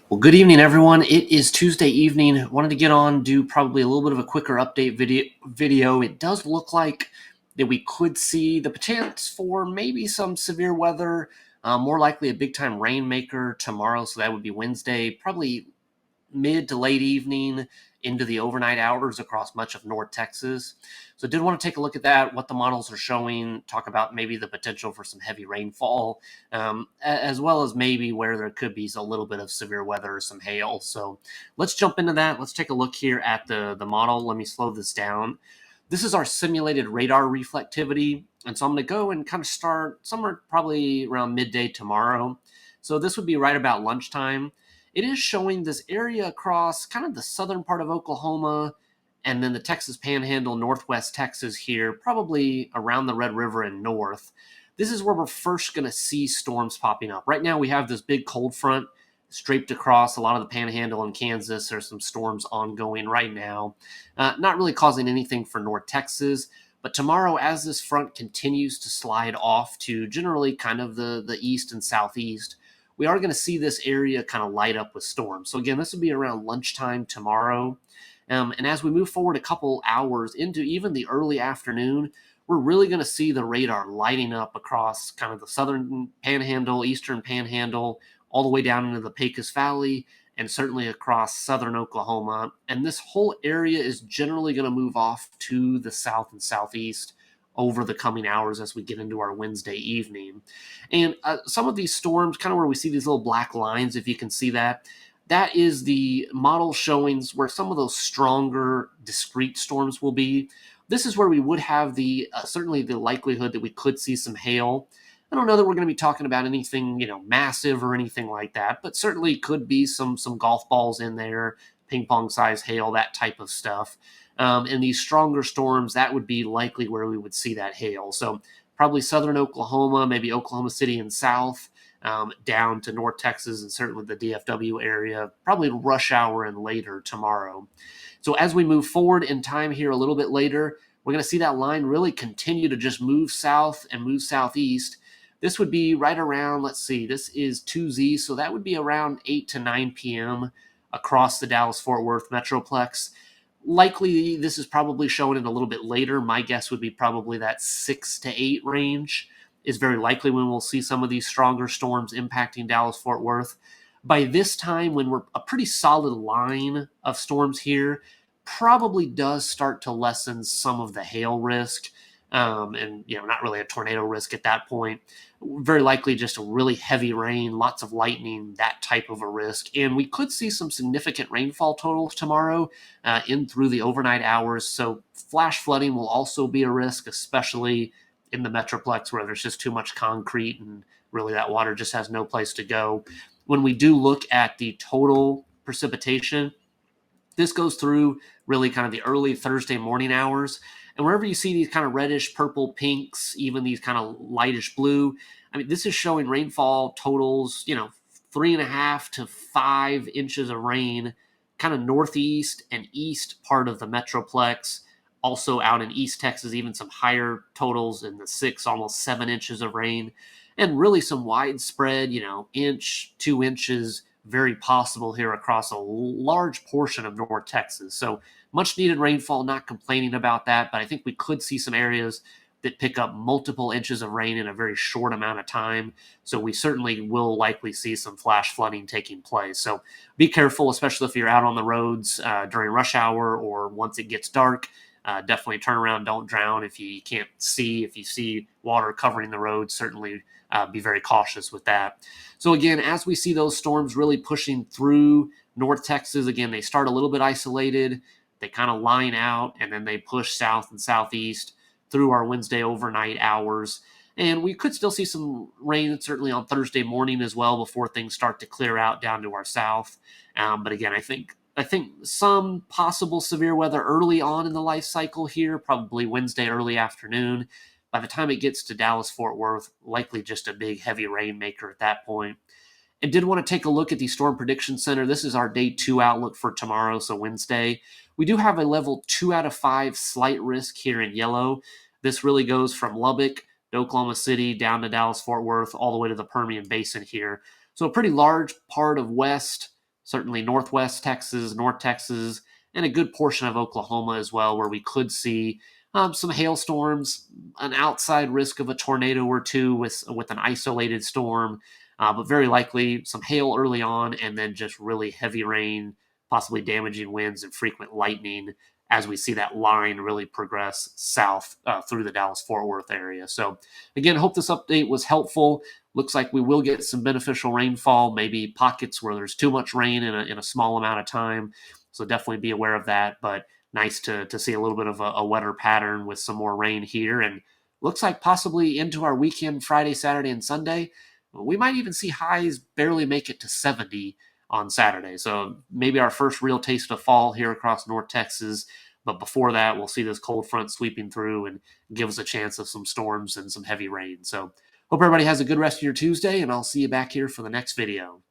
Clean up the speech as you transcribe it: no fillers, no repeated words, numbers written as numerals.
Well, good evening, everyone. It is Tuesday evening. Wanted to get on, do probably a little bit of a quicker update video. It does look like that we could see the chance for maybe some severe weather, more likely a big time rainmaker tomorrow. So that would be Wednesday, probably mid to late evening into the overnight hours across much of North Texas. So did want to take a look at that, what the models are showing, talk about maybe the potential for some heavy rainfall, as well as maybe where there could be a little bit of severe weather or some hail. So let's jump into that. Let's take a look here at the model. Let me slow this down. This is our simulated radar reflectivity. And so I'm going to go and kind of start somewhere probably around midday tomorrow. So this would be right about lunchtime. It is showing this area across kind of the southern part of Oklahoma and then the Texas Panhandle, northwest Texas here, probably around the Red River and north. This is where we're first going to see storms popping up. Right now, we have this big cold front draped across a lot of the Panhandle in Kansas. There's some storms ongoing right now, not really causing anything for North Texas. But tomorrow, as this front continues to slide off to generally kind of the east and southeast, we are going to see this area kind of light up with storms. So again, this will be around lunchtime tomorrow. And as we move forward a couple hours into even the early afternoon, we're really going to see the radar lighting up across kind of the southern panhandle, eastern panhandle, all the way down into the Pecos Valley, and certainly across southern Oklahoma. And this whole area is generally going to move off to the south and southeast over the coming hours as we get into our Wednesday evening. And some of these storms, kind of where we see these little black lines, if you can see that, that is the model showings where some of those stronger discrete storms will be. This is where we would have the certainly the likelihood that we could see some hail. I don't know that we're going to be talking about anything, massive or anything like that, but certainly could be some golf balls in there, ping pong size hail, that type of stuff. And these stronger storms, that would be likely where we would see that hail. So probably southern Oklahoma, maybe Oklahoma City and south, down to North Texas and certainly the DFW area, probably rush hour and later tomorrow. So as we move forward in time here a little bit later, we're going to see that line really continue to just move south and move southeast. This would be right around, let's see, this is 2Z, so that would be around 8 to 9 p.m. across the Dallas-Fort Worth Metroplex. Likely, this is probably showing it a little bit later. My guess would be probably that 6 to 8 range is very likely when we'll see some of these stronger storms impacting Dallas-Fort Worth. By this time, when we're a pretty solid line of storms here, probably does start to lessen some of the hail risk. And not really a tornado risk at that point. Very likely just a really heavy rain, lots of lightning, that type of a risk. And we could see some significant rainfall totals tomorrow in through the overnight hours. So flash flooding will also be a risk, especially in the Metroplex where there's just too much concrete and really that water just has no place to go. When we do look at the total precipitation, this goes through really kind of the early Thursday morning hours. And wherever you see these kind of reddish purple pinks, even these kind of lightish blue, I mean, this is showing rainfall totals, 3.5 to 5 inches of rain, kind of northeast and east part of the Metroplex. Also out in East Texas, even some higher totals in the 6, almost 7 inches of rain. And really some widespread, inch, 2 inches, very possible here across a large portion of North Texas. So much needed rainfall, not complaining about that, but I think we could see some areas that pick up multiple inches of rain in a very short amount of time. So we certainly will likely see some flash flooding taking place. So be careful, especially if you're out on the roads during rush hour or once it gets dark. Definitely turn around, don't drown. If you can't see, if you see water covering the road, certainly be very cautious with that. So again, as we see those storms really pushing through North Texas, again, they start a little bit isolated. They kind of line out, and then they push south and southeast through our Wednesday overnight hours. And we could still see some rain, certainly on Thursday morning as well, before things start to clear out down to our south. But again, I think some possible severe weather early on in the life cycle here, probably Wednesday early afternoon. By the time it gets to Dallas-Fort Worth, likely just a big heavy rainmaker at that point. And did want to take a look at the Storm Prediction Center. This is our day 2 outlook for tomorrow, so Wednesday. We do have a level 2 out of 5 slight risk here in yellow. This really goes from Lubbock to Oklahoma City down to Dallas-Fort Worth, all the way to the Permian Basin here. So a pretty large part of west certainly northwest Texas, North Texas, and a good portion of Oklahoma as well, where we could see some hailstorms, an outside risk of a tornado or two with an isolated storm, but very likely some hail early on, and then just really heavy rain, possibly damaging winds and frequent lightning as we see that line really progress south through the Dallas-Fort Worth area. So again, hope this update was helpful. Looks like we will get some beneficial rainfall, maybe pockets where there's too much rain in a small amount of time. So definitely be aware of that. But nice to see a little bit of a wetter pattern with some more rain here. And looks like possibly into our weekend, Friday, Saturday, and Sunday. We might even see highs barely make it to 70 on Saturday. So maybe our first real taste of fall here across North Texas. But before that, we'll see this cold front sweeping through and give us a chance of some storms and some heavy rain. So hope everybody has a good rest of your Tuesday, and I'll see you back here for the next video.